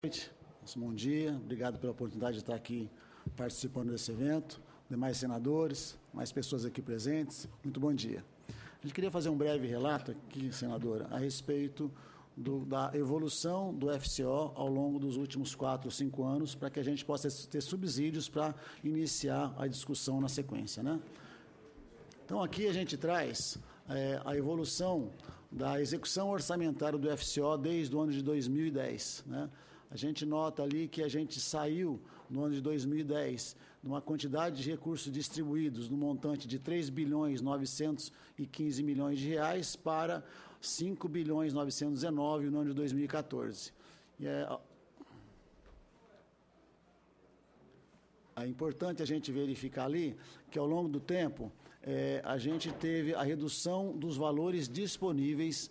noite, bom dia, obrigado pela oportunidade de estar aqui participando desse evento, demais senadores, mais pessoas aqui presentes, muito bom dia. A gente queria fazer um breve relato aqui, senadora, a respeito da evolução do FCO ao longo dos últimos 4 ou 5 anos, para que a gente possa ter subsídios para iniciar a discussão na sequência, né? Então, aqui a gente traz a evolução da execução orçamentária do FCO desde o ano de 2010, né? A gente nota ali que a gente saiu, no ano de 2010, de uma quantidade de recursos distribuídos no montante de 3 bilhões 915 milhões de reais para 5 bilhões 919 no ano de 2014. E é importante a gente verificar ali que, ao longo do tempo, a gente teve a redução dos valores disponíveis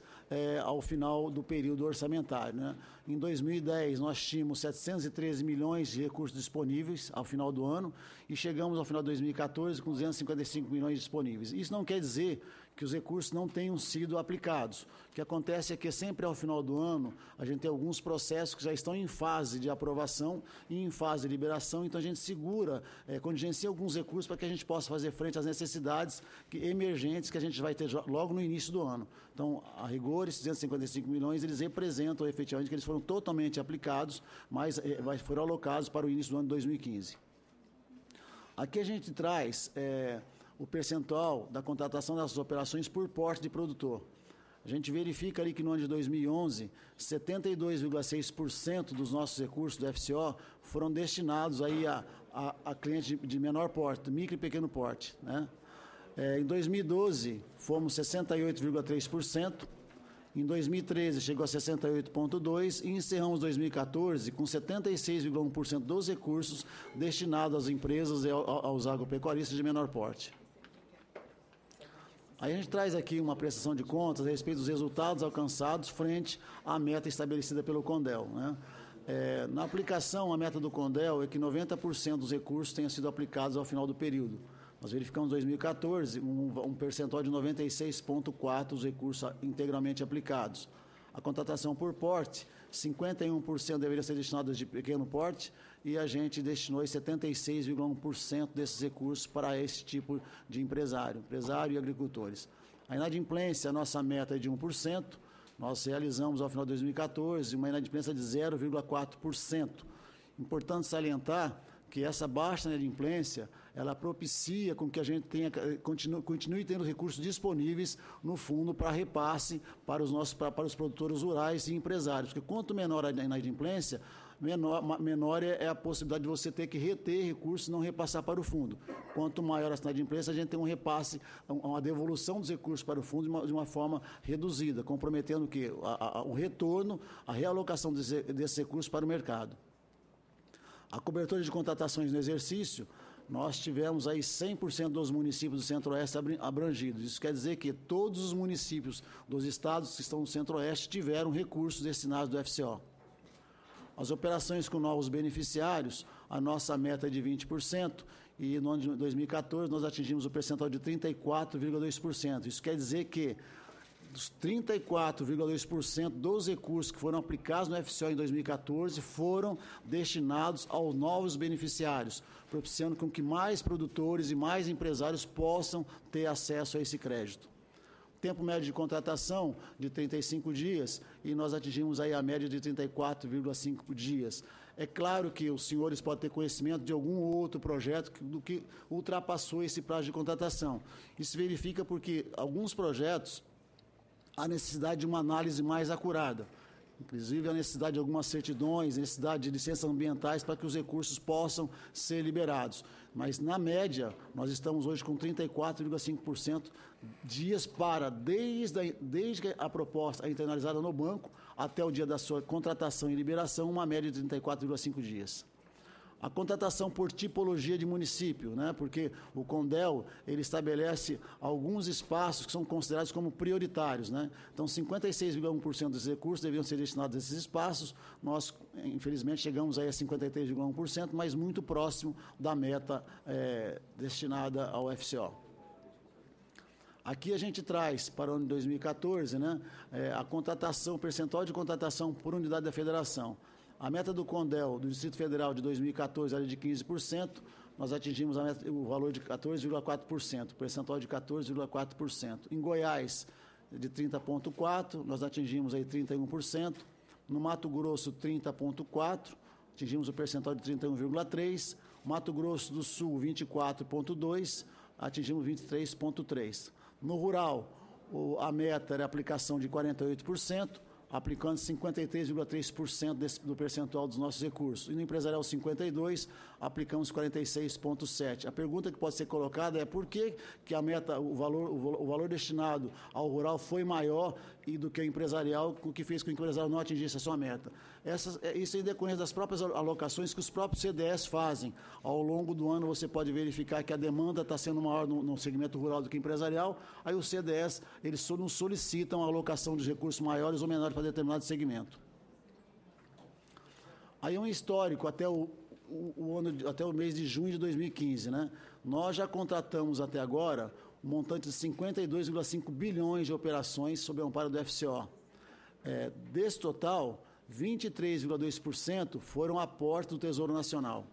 ao final do período orçamentário, né? Em 2010, nós tínhamos 713 milhões de recursos disponíveis ao final do ano e chegamos ao final de 2014 com 255 milhões disponíveis. Isso não quer dizer que os recursos não tenham sido aplicados. O que acontece é que sempre ao final do ano a gente tem alguns processos que já estão em fase de aprovação e em fase de liberação, então a gente segura, contingencia alguns recursos para que a gente possa fazer frente às necessidades emergentes que a gente vai ter logo no início do ano. Então, a rigor, esses 255 milhões, eles representam efetivamente que eles foram totalmente aplicados, mas foram alocados para o início do ano de 2015. Aqui a gente traz o percentual da contratação dessas operações por porte de produtor. A gente verifica ali que no ano de 2011, 72,6% dos nossos recursos do FCO foram destinados aí a clientes de menor porte, micro e pequeno porte, né? Em 2012, fomos 68,3%, em 2013 chegou a 68,2% e encerramos 2014 com 76,1% dos recursos destinados às empresas e aos agropecuaristas de menor porte. Aí a gente traz aqui uma prestação de contas a respeito dos resultados alcançados frente à meta estabelecida pelo CONDEL, né? Na aplicação, a meta do CONDEL é que 90% dos recursos tenham sido aplicados ao final do período. Nós verificamos em 2014 um percentual de 96,4% dos recursos integralmente aplicados. A contratação por porte, 51% deveria ser destinada de pequeno porte e a gente destinou 76,1% desses recursos para esse tipo de empresário e agricultores. A inadimplência, a nossa meta é de 1%, nós realizamos ao final de 2014 uma inadimplência de 0,4%. Importante salientar que essa baixa inadimplência, ela propicia com que a gente continue tendo recursos disponíveis no fundo para repasse para os produtores rurais e empresários, porque quanto menor a inadimplência, menor é a possibilidade de você ter que reter recursos e não repassar para o fundo. Quanto maior a inadimplência, a gente tem um repasse, uma devolução dos recursos para o fundo de uma forma reduzida, comprometendo o retorno, a realocação desses recursos para o mercado. A cobertura de contratações no exercício, nós tivemos aí 100% dos municípios do Centro-Oeste abrangidos. Isso quer dizer que todos os municípios dos estados que estão no Centro-Oeste tiveram recursos destinados do FCO. As operações com novos beneficiários, a nossa meta é de 20% e no ano de 2014 nós atingimos o percentual de 34,2%. Isso quer dizer que dos 34,2% dos recursos que foram aplicados no FCO em 2014 foram destinados aos novos beneficiários, propiciando com que mais produtores e mais empresários possam ter acesso a esse crédito. Tempo médio de contratação de 35 dias e nós atingimos aí a média de 34,5 dias. É claro que os senhores podem ter conhecimento de algum outro projeto que ultrapassou esse prazo de contratação. Isso verifica porque alguns projetos há necessidade de uma análise mais acurada, inclusive a necessidade de algumas certidões, necessidade de licenças ambientais para que os recursos possam ser liberados. Mas, na média, nós estamos hoje com 34,5% dias desde a proposta é internalizada no banco até o dia da sua contratação e liberação, uma média de 34,5 dias. A contratação por tipologia de município, né? Porque o CONDEL ele estabelece alguns espaços que são considerados como prioritários, né? Então, 56,1% dos recursos deveriam ser destinados a esses espaços. Nós, infelizmente, chegamos aí a 53,1%, mas muito próximo da meta destinada ao FCO. Aqui a gente traz para o ano de 2014, né, a contratação, o percentual de contratação por unidade da federação. A meta do CONDEL do Distrito Federal de 2014 era de 15%, nós atingimos o valor de 14,4%, percentual de 14,4%. Em Goiás, de 30,4%, nós atingimos aí 31%. No Mato Grosso, 30,4%, atingimos o percentual de 31,3%. Mato Grosso do Sul, 24,2%, atingimos 23,3%. No rural, a meta era a aplicação de 48%, aplicando 53,3% do percentual dos nossos recursos. E no empresarial 52%, aplicamos 46,7%. A pergunta que pode ser colocada é por que a meta, o valor destinado ao rural foi maior do que o empresarial, o que fez com que o empresarial não atingisse a sua meta. Isso é em decorrência das próprias alocações que os próprios CDS fazem. Ao longo do ano você pode verificar que a demanda está sendo maior no segmento rural do que empresarial, aí os CDS eles não solicitam a alocação de recursos maiores ou menores para determinado segmento. Aí um histórico até o mês de junho de 2015, né? Nós já contratamos até agora um montante de 52,5 bilhões de operações sob o amparo do FCO. Desse total, 23,2% foram aportes do Tesouro Nacional.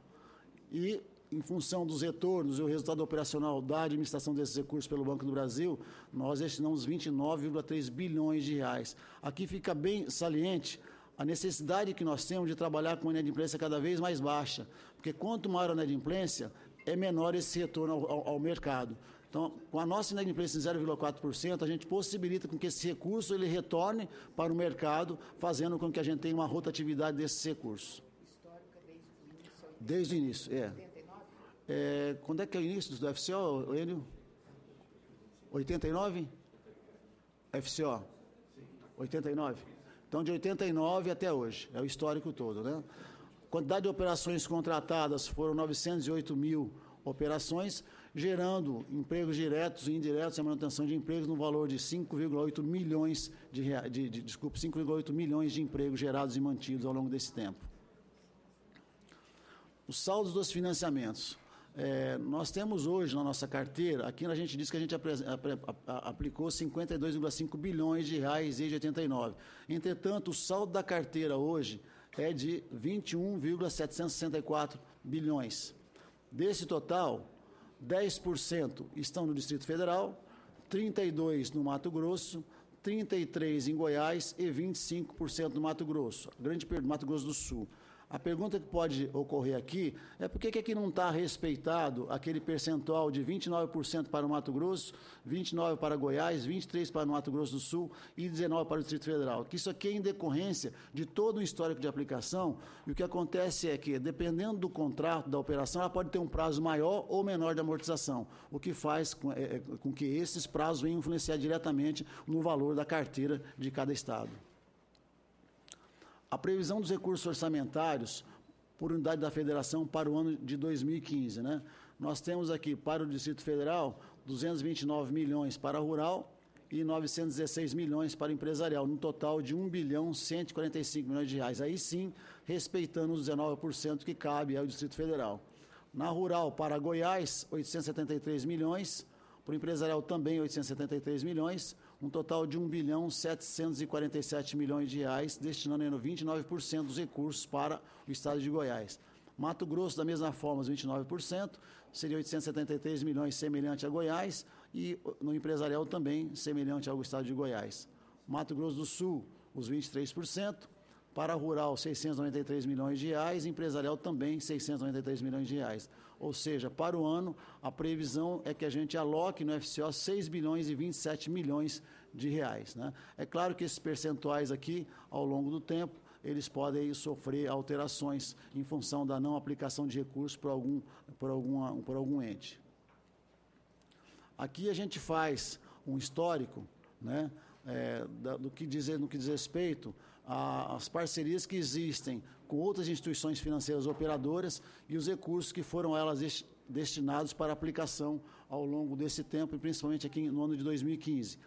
E, em função dos retornos e o resultado operacional da administração desses recursos pelo Banco do Brasil, nós destinamos 29,3 bilhões de reais. Aqui fica bem saliente a necessidade que nós temos de trabalhar com uma inadimplência cada vez mais baixa, porque quanto maior a inadimplência, é menor esse retorno ao mercado. Então, com a nossa inadimplência em 0,4%, a gente possibilita com que esse recurso ele retorne para o mercado, fazendo com que a gente tenha uma rotatividade desses recursos. Histórica desde o início, 89? Quando é que é o início do FCO, Enio? 89? FCO? 89? Então, de 89 até hoje, é o histórico todo, né? Quantidade de operações contratadas foram 908 mil operações, gerando empregos diretos e indiretos e manutenção de empregos no valor de 5,8 milhões 5,8 milhões de empregos gerados e mantidos ao longo desse tempo. Os saldos dos financiamentos. Nós temos hoje na nossa carteira, aqui a gente diz que a gente aplicou 52,5 bilhões de reais desde 89. Entretanto, o saldo da carteira hoje é de 21,764 bilhões. Desse total, 10% estão no Distrito Federal, 32% no Mato Grosso, 33% em Goiás e 25% no Mato Grosso, Mato Grosso do Sul. A pergunta que pode ocorrer aqui é por que aqui não está respeitado aquele percentual de 29% para o Mato Grosso, 29% para Goiás, 23% para o Mato Grosso do Sul e 19% para o Distrito Federal. Que isso aqui é em decorrência de todo o histórico de aplicação, e o que acontece é que, dependendo do contrato, da operação, ela pode ter um prazo maior ou menor de amortização, o que faz com que esses prazos venham influenciar diretamente no valor da carteira de cada estado. A previsão dos recursos orçamentários por unidade da Federação para o ano de 2015, né? Nós temos aqui, para o Distrito Federal, 229 milhões para rural e 916 milhões para empresarial, no total de 1 bilhão 145 milhões de reais. Aí sim, respeitando os 19% que cabe ao Distrito Federal. Na rural, para Goiás, 873 milhões, para o empresarial também 873 milhões, um total de 1 bilhão 747 milhões de reais, destinando ainda 29% dos recursos para o estado de Goiás. Mato Grosso, da mesma forma, os 29%, seria 873 milhões semelhante a Goiás, e no empresarial também semelhante ao estado de Goiás. Mato Grosso do Sul, os 23%, para rural, 693 milhões de reais, empresarial também 693 milhões de reais. Ou seja, para o ano, a previsão é que a gente aloque no FCO 6 bilhões e 27 milhões de reais, né? É claro que esses percentuais aqui, ao longo do tempo, eles podem sofrer alterações em função da não aplicação de recursos por algum ente. Aqui a gente faz um histórico, né, no que diz respeito às parcerias que existem com outras instituições financeiras operadoras e os recursos que foram elas destinados para aplicação ao longo desse tempo, e principalmente aqui no ano de 2015.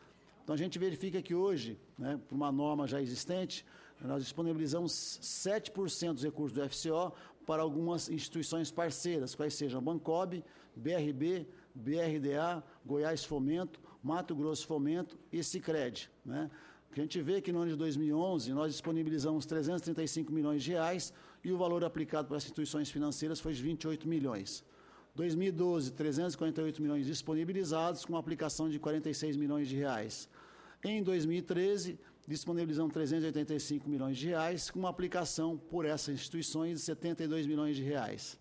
Então, a gente verifica que hoje, né, por uma norma já existente, nós disponibilizamos 7% dos recursos do FCO para algumas instituições parceiras, quais sejam Bancob, BRB, BRDA, Goiás Fomento, Mato Grosso Fomento e Sicredi, né? A gente vê que no ano de 2011 nós disponibilizamos 335 milhões de reais e o valor aplicado para as instituições financeiras foi de 28 milhões. 2012, 348 milhões disponibilizados, com uma aplicação de 46 milhões de reais. Em 2013, disponibilizamos 385 milhões de reais, com uma aplicação por essas instituições de 72 milhões de reais.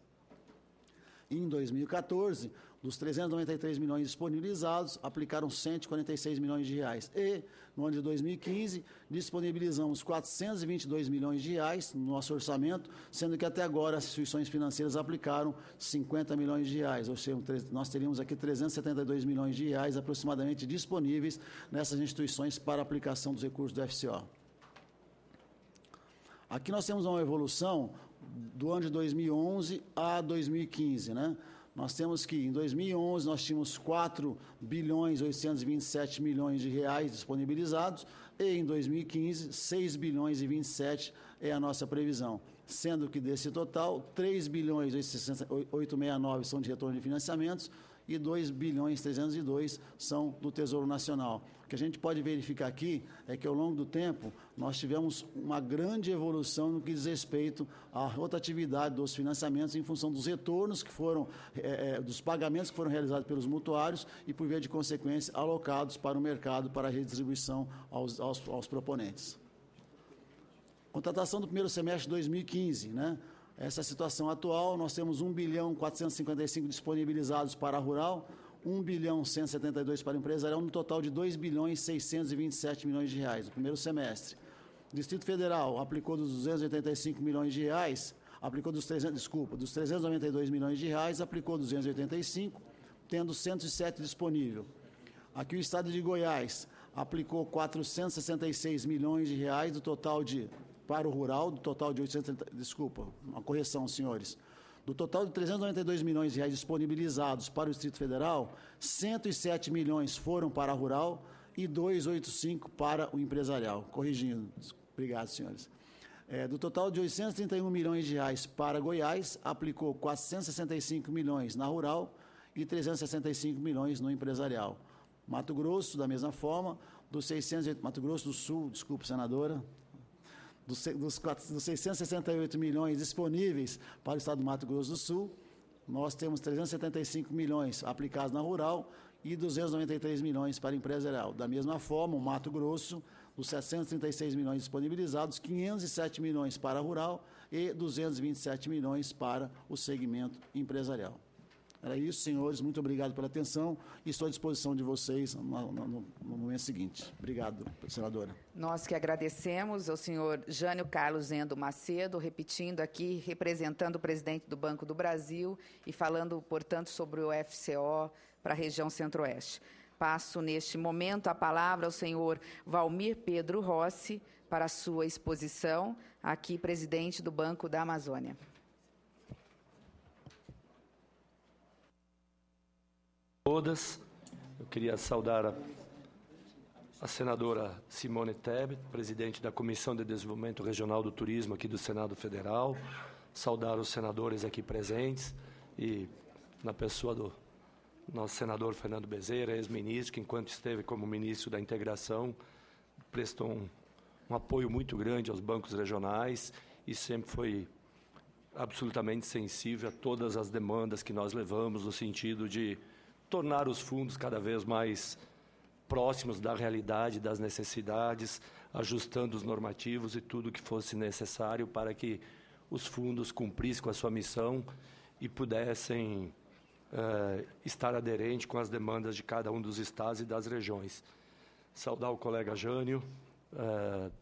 Em 2014, dos 393 milhões disponibilizados, aplicaram 146 milhões de reais. E, no ano de 2015, disponibilizamos 422 milhões de reais no nosso orçamento, sendo que até agora as instituições financeiras aplicaram 50 milhões de reais, ou seja, nós teríamos aqui 372 milhões de reais aproximadamente disponíveis nessas instituições para aplicação dos recursos do FCO. Aqui nós temos uma evolução do ano de 2011 a 2015, né? Nós temos que, em 2011, nós tínhamos 4 bilhões 827 milhões de reais disponibilizados e, em 2015, 6 bilhões e 27 é a nossa previsão. Sendo que, desse total, 3 bilhões 869 são de retorno de financiamentos e 2 bilhões 302 são do Tesouro Nacional. O que a gente pode verificar aqui é que, ao longo do tempo, nós tivemos uma grande evolução no que diz respeito à rotatividade dos financiamentos em função dos retornos que foram, dos pagamentos que foram realizados pelos mutuários e, por via de consequência, alocados para o mercado para a redistribuição aos proponentes. Contratação do primeiro semestre de 2015, né? Essa situação atual, nós temos 1 bilhão 455 disponibilizados para a rural, 1 bilhão 172 para o empresarial, no total de 2 bilhões 627 milhões de reais no primeiro semestre. O Distrito Federal aplicou dos 285 milhões de reais, aplicou dos 392 milhões de reais, aplicou 285, tendo 107 disponível. Aqui o Estado de Goiás aplicou 466 milhões de reais do total de para o rural, do total de 830, desculpa, uma correção, senhores. Do total de 392 milhões de reais disponibilizados para o Distrito Federal, 107 milhões foram para a rural e 285 para o empresarial. Corrigindo. Obrigado, senhores. Do total de 831 milhões de reais para Goiás, aplicou 465 milhões na rural e 365 milhões no empresarial. Mato Grosso, da mesma forma, Mato Grosso do Sul, desculpe, senadora, dos 668 milhões disponíveis para o estado do Mato Grosso do Sul, nós temos 375 milhões aplicados na rural e 293 milhões para empresarial. Da mesma forma, o Mato Grosso, dos 736 milhões disponibilizados, 507 milhões para a rural e 227 milhões para o segmento empresarial. Era isso, senhores. Muito obrigado pela atenção e estou à disposição de vocês no momento seguinte. Obrigado, senadora. Nós que agradecemos ao senhor Jânio Carlos Endo Macedo, repetindo aqui, representando o presidente do Banco do Brasil e falando, portanto, sobre o FCO para a região Centro-Oeste. Passo, neste momento, a palavra ao senhor Valmir Pedro Rossi para a sua exposição, aqui, presidente do Banco da Amazônia. Todas, eu queria saudar a senadora Simone Tebet, presidente da Comissão de Desenvolvimento Regional do Turismo aqui do Senado Federal, saudar os senadores aqui presentes e na pessoa do nosso senador Fernando Bezerra, ex-ministro, que enquanto esteve como ministro da Integração, prestou um apoio muito grande aos bancos regionais e sempre foi absolutamente sensível a todas as demandas que nós levamos no sentido de tornar os fundos cada vez mais próximos da realidade, das necessidades, ajustando os normativos e tudo que fosse necessário para que os fundos cumprissem com a sua missão e pudessem estar aderente com as demandas de cada um dos estados e das regiões. Saudar o colega Jânio,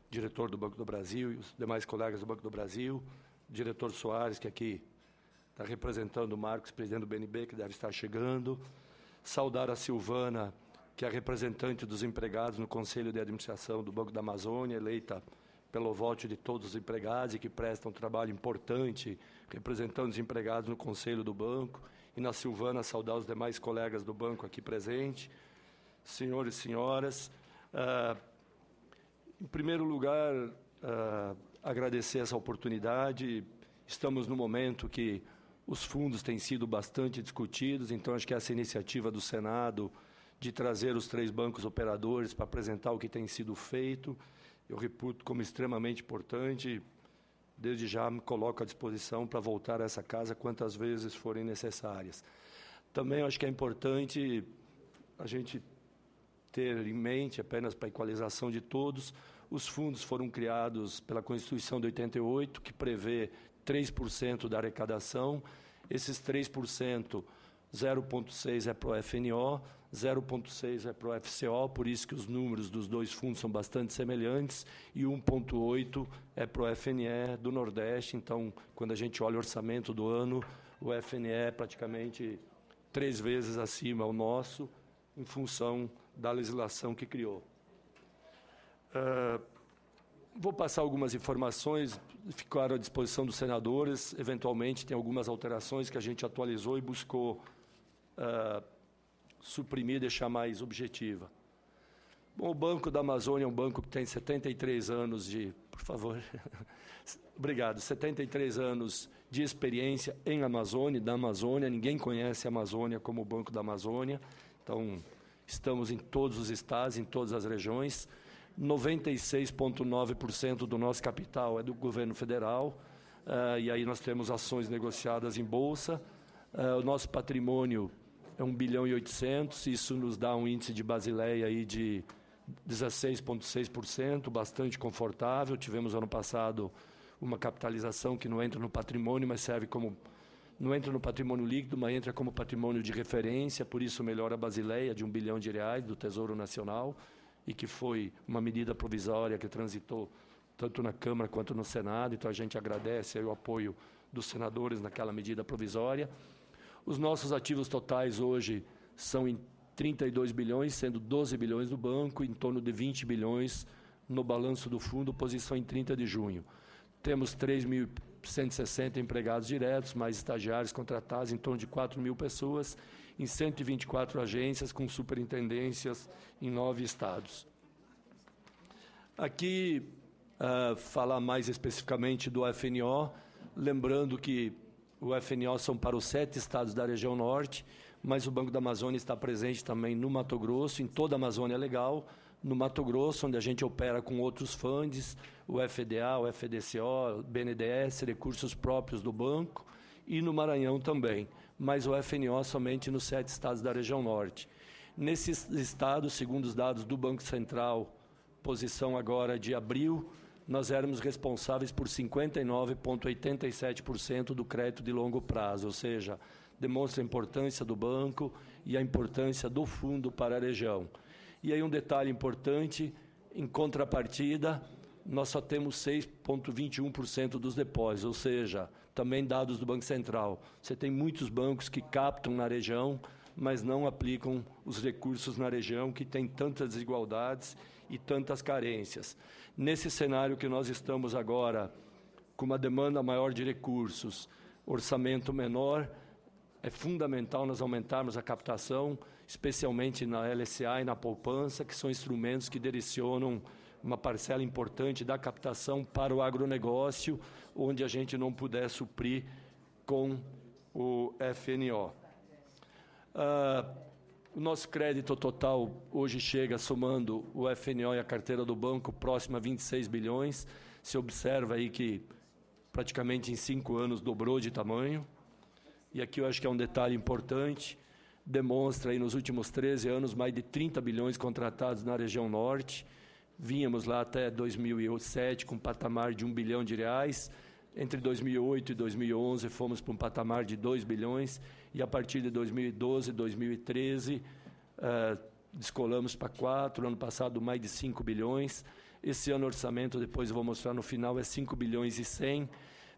diretor do Banco do Brasil, e os demais colegas do Banco do Brasil, o diretor Soares, que aqui está representando o Marcos, presidente do BNB, que deve estar chegando. Saudar a Silvana, que é a representante dos empregados no Conselho de Administração do Banco da Amazônia, eleita pelo voto de todos os empregados e que presta um trabalho importante representando os empregados no Conselho do Banco. E na Silvana, saudar os demais colegas do banco aqui presentes. Senhores e senhoras, em primeiro lugar, agradecer essa oportunidade. Estamos no momento que os fundos têm sido bastante discutidos, então acho que essa iniciativa do Senado de trazer os 3 bancos operadores para apresentar o que tem sido feito. Eu reputo como extremamente importante. Desde já me coloco à disposição para voltar a essa casa quantas vezes forem necessárias. Também acho que é importante a gente ter em mente, apenas para a equalização de todos, os fundos foram criados pela Constituição de 88, que prevê 3% da arrecadação. Esses 3%, 0,6% é para o FNO, 0,6% é para o FCO, por isso que os números dos 2 fundos são bastante semelhantes, e 1,8% é para o FNE do Nordeste. Então, quando a gente olha o orçamento do ano, o FNE é praticamente 3 vezes acima ao nosso, em função da legislação que criou. Vou passar algumas informações, ficaram à disposição dos senadores. Eventualmente, tem algumas alterações que a gente atualizou e buscou suprimir, deixar mais objetiva. Bom, o Banco da Amazônia é um banco que tem 73 anos de... Por favor. Obrigado. 73 anos de experiência em Amazônia, da Amazônia. Ninguém conhece a Amazônia como o Banco da Amazônia. Então, estamos em todos os estados, em todas as regiões. 96,9% do nosso capital é do governo federal. E aí nós temos ações negociadas em bolsa. O nosso patrimônio é 1 bilhão e 800, isso nos dá um índice de Basileia aí de 16,6%, bastante confortável. Tivemos ano passado uma capitalização que não entra no patrimônio, mas serve como... Não entra no patrimônio líquido, mas entra como patrimônio de referência, por isso melhora a Basileia de R$1 bilhão do Tesouro Nacional, e que foi uma medida provisória que transitou tanto na Câmara quanto no Senado. Então, a gente agradece aí o apoio dos senadores naquela medida provisória. Os nossos ativos totais hoje são em 32 bilhões, sendo 12 bilhões do banco, em torno de 20 bilhões no balanço do fundo, posição em 30 de junho. Temos 3.160 empregados diretos, mais estagiários contratados, em torno de 4.000 pessoas, em 124 agências, com superintendências em 9 estados. Aqui, falar mais especificamente do FNO, lembrando que o FNO são para os 7 estados da região norte, mas o Banco da Amazônia está presente também no Mato Grosso, em toda a Amazônia Legal, no Mato Grosso, onde a gente opera com outros funds, o FDA, o FDCO, o BNDES, recursos próprios do banco, e no Maranhão também, mas o FNO somente nos 7 estados da região norte. Nesses estados, segundo os dados do Banco Central, posição agora de abril, nós éramos responsáveis por 59,87% do crédito de longo prazo, ou seja, demonstra a importância do banco e a importância do fundo para a região. E aí um detalhe importante, em contrapartida, nós só temos 6,21% dos depósitos, ou seja, também dados do Banco Central. Você tem muitos bancos que captam na região, mas não aplicam os recursos na região, que tem tantas desigualdades e tantas carências. Nesse cenário que nós estamos agora, com uma demanda maior de recursos, orçamento menor, é fundamental nós aumentarmos a captação, especialmente na LCA e na poupança, que são instrumentos que direcionam uma parcela importante da captação para o agronegócio, onde a gente não puder suprir com o FNO. O nosso crédito total hoje chega, somando o FNO e a carteira do banco, próximo a 26 bilhões. Se observa aí que praticamente em 5 anos dobrou de tamanho. E aqui eu acho que é um detalhe importante, demonstra aí nos últimos 13 anos mais de 30 bilhões contratados na região norte. Vínhamos lá até 2007 com um patamar de R$1 bilhão. Entre 2008 e 2011 fomos para um patamar de 2 bilhões e a partir de 2012, 2013 descolamos para 4, ano passado mais de 5 bilhões. Esse ano o orçamento, depois eu vou mostrar no final, é 5 bilhões e 100.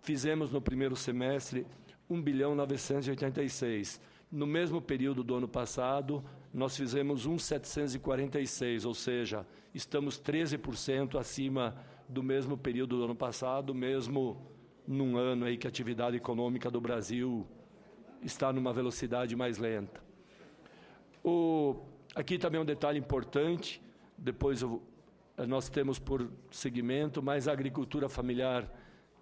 Fizemos no primeiro semestre 1 bilhão 986. No mesmo período do ano passado, nós fizemos 1,746, ou seja, estamos 13% acima do mesmo período do ano passado, mesmo num ano aí que a atividade econômica do Brasil está numa velocidade mais lenta. Aqui também um detalhe importante, depois nós temos por segmento, mas a agricultura familiar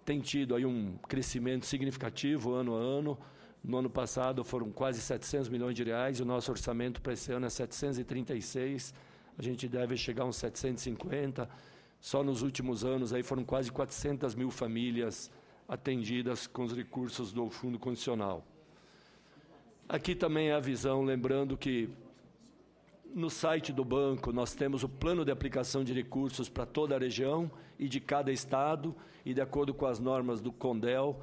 tem tido aí um crescimento significativo ano a ano. No ano passado foram quase 700 milhões de reais, e o nosso orçamento para esse ano é 736, a gente deve chegar a uns 750. Só nos últimos anos aí foram quase 400 mil famílias atendidas com os recursos do Fundo Condicional. Aqui também é a visão, lembrando que no site do banco nós temos o plano de aplicação de recursos para toda a região e de cada estado, e de acordo com as normas do CONDEL,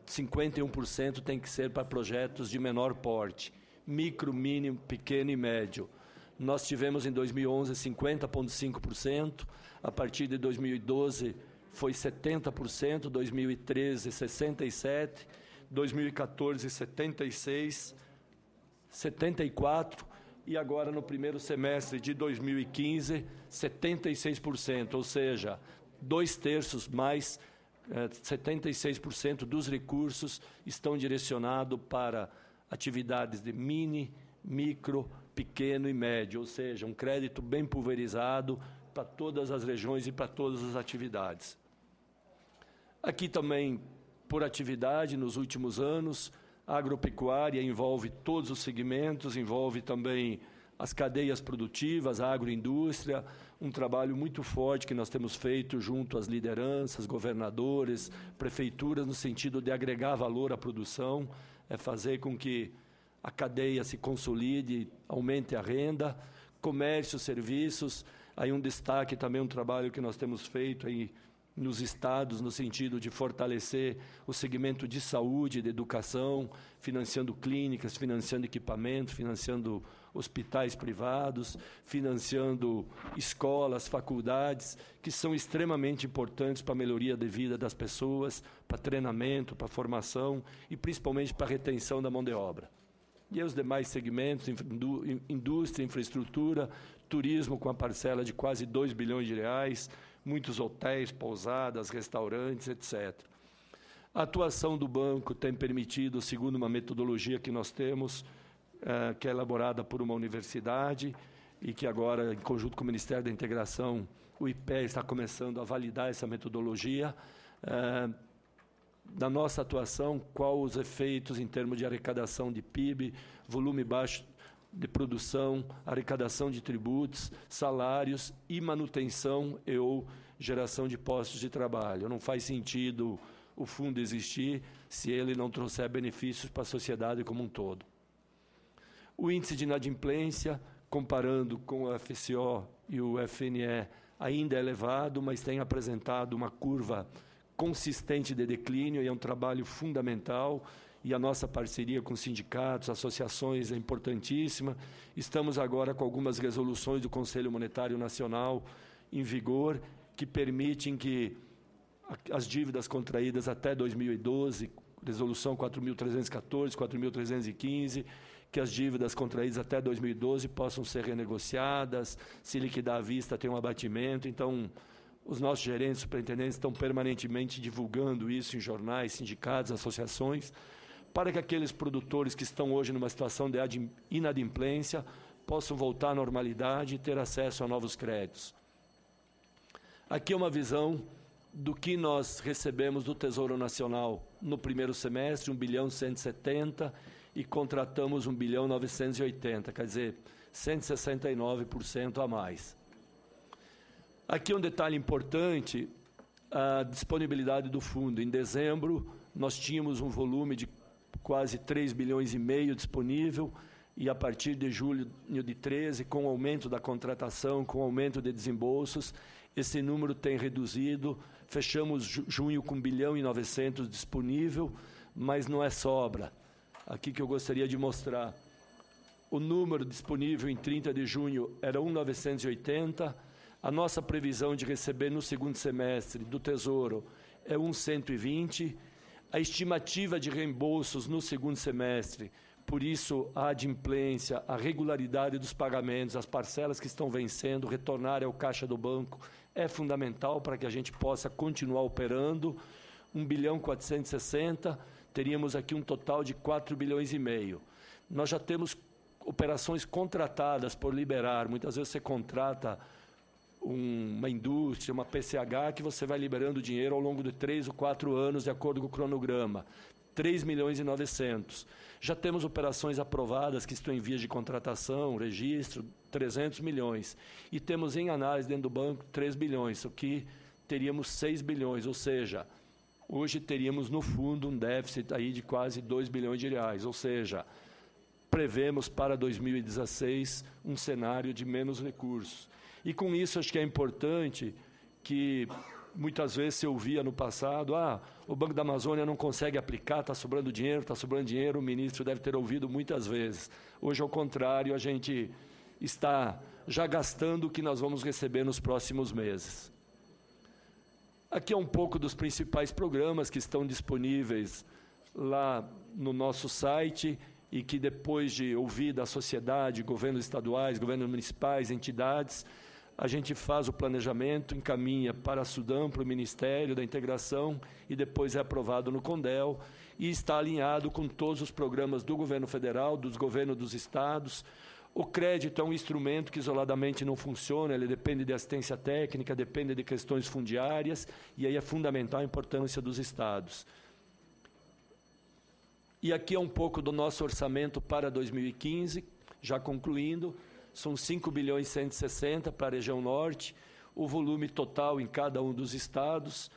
51% tem que ser para projetos de menor porte, micro, mínimo, pequeno e médio. Nós tivemos em 2011 50,5%, a partir de 2012 foi 70%, 2013 67%, 2014 76%, 74%, e agora no primeiro semestre de 2015, 76%, ou seja, 2/3 mais, 76% dos recursos estão direcionados para atividades de mini, micro, pequeno e médio, ou seja, um crédito bem pulverizado para todas as regiões e para todas as atividades. Aqui também, por atividade, nos últimos anos, a agropecuária envolve todos os segmentos, envolve também as cadeias produtivas, a agroindústria, um trabalho muito forte que nós temos feito junto às lideranças, governadores, prefeituras, no sentido de agregar valor à produção, fazer com que a cadeia se consolide, aumente a renda, comércio, serviços. Aí um destaque também, um trabalho que nós temos feito aí nos estados, no sentido de fortalecer o segmento de saúde, de educação, financiando clínicas, financiando equipamentos, financiando hospitais privados, financiando escolas, faculdades, que são extremamente importantes para a melhoria de vida das pessoas, para treinamento, para formação e principalmente para a retenção da mão de obra. E os demais segmentos, indústria, infraestrutura, turismo com a parcela de quase 2 bilhões de reais, muitos hotéis, pousadas, restaurantes, etc. A atuação do banco tem permitido, segundo uma metodologia que nós temos, que é elaborada por uma universidade e que agora, em conjunto com o Ministério da Integração, o IPE está começando a validar essa metodologia. Da nossa atuação, quais os efeitos em termos de arrecadação de PIB, volume baixo de produção, arrecadação de tributos, salários e manutenção e ou geração de postos de trabalho. Não faz sentido o fundo existir se ele não trouxer benefícios para a sociedade como um todo. O índice de inadimplência, comparando com o FCO e o FNE, ainda é elevado, mas tem apresentado uma curva consistente de declínio, e é um trabalho fundamental, e a nossa parceria com sindicatos, associações é importantíssima. Estamos agora com algumas resoluções do Conselho Monetário Nacional em vigor, que permitem que as dívidas contraídas até 2012, resolução 4.314, 4.315, que as dívidas contraídas até 2012 possam ser renegociadas, se liquidar à vista tem um abatimento. Então, os nossos gerentes, superintendentes estão permanentemente divulgando isso em jornais, sindicatos, associações, para que aqueles produtores que estão hoje numa situação de inadimplência possam voltar à normalidade e ter acesso a novos créditos. Aqui é uma visão do que nós recebemos do Tesouro Nacional no primeiro semestre, 1.170 e contratamos 1.980, quer dizer, 169% a mais. Aqui um detalhe importante, a disponibilidade do fundo. Em dezembro, nós tínhamos um volume de quase 3,5 bilhões disponível, e a partir de julho de 13, com o aumento da contratação, com o aumento de desembolsos, esse número tem reduzido. Fechamos junho com 1,9 bilhão disponível, mas não é sobra. Aqui que eu gostaria de mostrar. O número disponível em 30 de junho era 1.980, a nossa previsão de receber no segundo semestre do Tesouro é 1.120, a estimativa de reembolsos no segundo semestre, por isso a adimplência, a regularidade dos pagamentos, as parcelas que estão vencendo, retornarem ao caixa do banco, é fundamental para que a gente possa continuar operando. 1.460 bilhão, teríamos aqui um total de 4,5 bilhões. Nós já temos operações contratadas por liberar. Muitas vezes você contrata uma indústria, uma PCH, que você vai liberando dinheiro ao longo de 3 ou 4 anos, de acordo com o cronograma. 3.900.000. Já temos operações aprovadas que estão em vias de contratação, registro, 300 milhões. E temos em análise dentro do banco 3 bilhões, o que teríamos 6 bilhões, ou seja, hoje teríamos no fundo um déficit aí de quase 2 bilhões de reais, ou seja, prevemos para 2016 um cenário de menos recursos. E com isso acho que é importante que muitas vezes se ouvia no passado, o Banco da Amazônia não consegue aplicar, está sobrando dinheiro, o ministro deve ter ouvido muitas vezes. Hoje, ao contrário, a gente está já gastando o que nós vamos receber nos próximos meses. Aqui é um pouco dos principais programas que estão disponíveis lá no nosso site e que, depois de ouvir da sociedade, governos estaduais, governos municipais, entidades, a gente faz o planejamento, encaminha para a Sudam, para o Ministério da Integração, e depois é aprovado no CONDEL, e está alinhado com todos os programas do governo federal, dos governos dos estados. O crédito é um instrumento que isoladamente não funciona, ele depende de assistência técnica, depende de questões fundiárias, e aí é fundamental a importância dos estados. E aqui é um pouco do nosso orçamento para 2015, já concluindo. São 5 bilhões e 160 para a região norte, o volume total em cada um dos estados,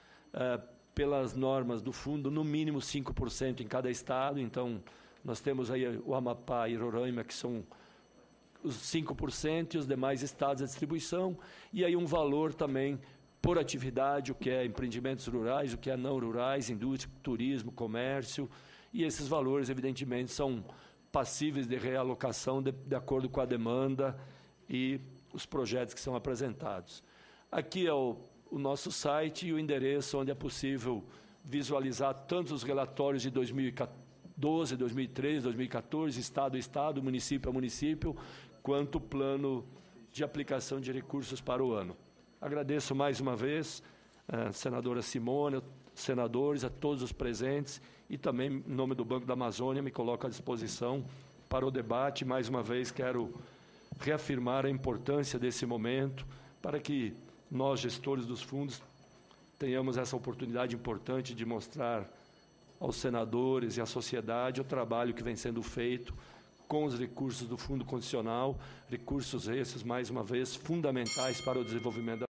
pelas normas do fundo, no mínimo 5% em cada estado. Então, nós temos aí o Amapá e Roraima, que são os 5%, e os demais estados a distribuição, e aí um valor também por atividade, o que é empreendimentos rurais, o que é não rurais, indústria, turismo, comércio, e esses valores, evidentemente, são passíveis de realocação de acordo com a demanda e os projetos que são apresentados. Aqui é o nosso site e o endereço onde é possível visualizar tanto os relatórios de 2012, 2013, 2014, estado a estado, município a município, quanto o plano de aplicação de recursos para o ano. Agradeço mais uma vez a senadora Simone, senadores, a todos os presentes, e também, em nome do Banco da Amazônia, me coloco à disposição para o debate. Mais uma vez, quero reafirmar a importância desse momento para que nós, gestores dos fundos, tenhamos essa oportunidade importante de mostrar aos senadores e à sociedade o trabalho que vem sendo feito com os recursos do Fundo Condicional, recursos esses, mais uma vez, fundamentais para o desenvolvimento da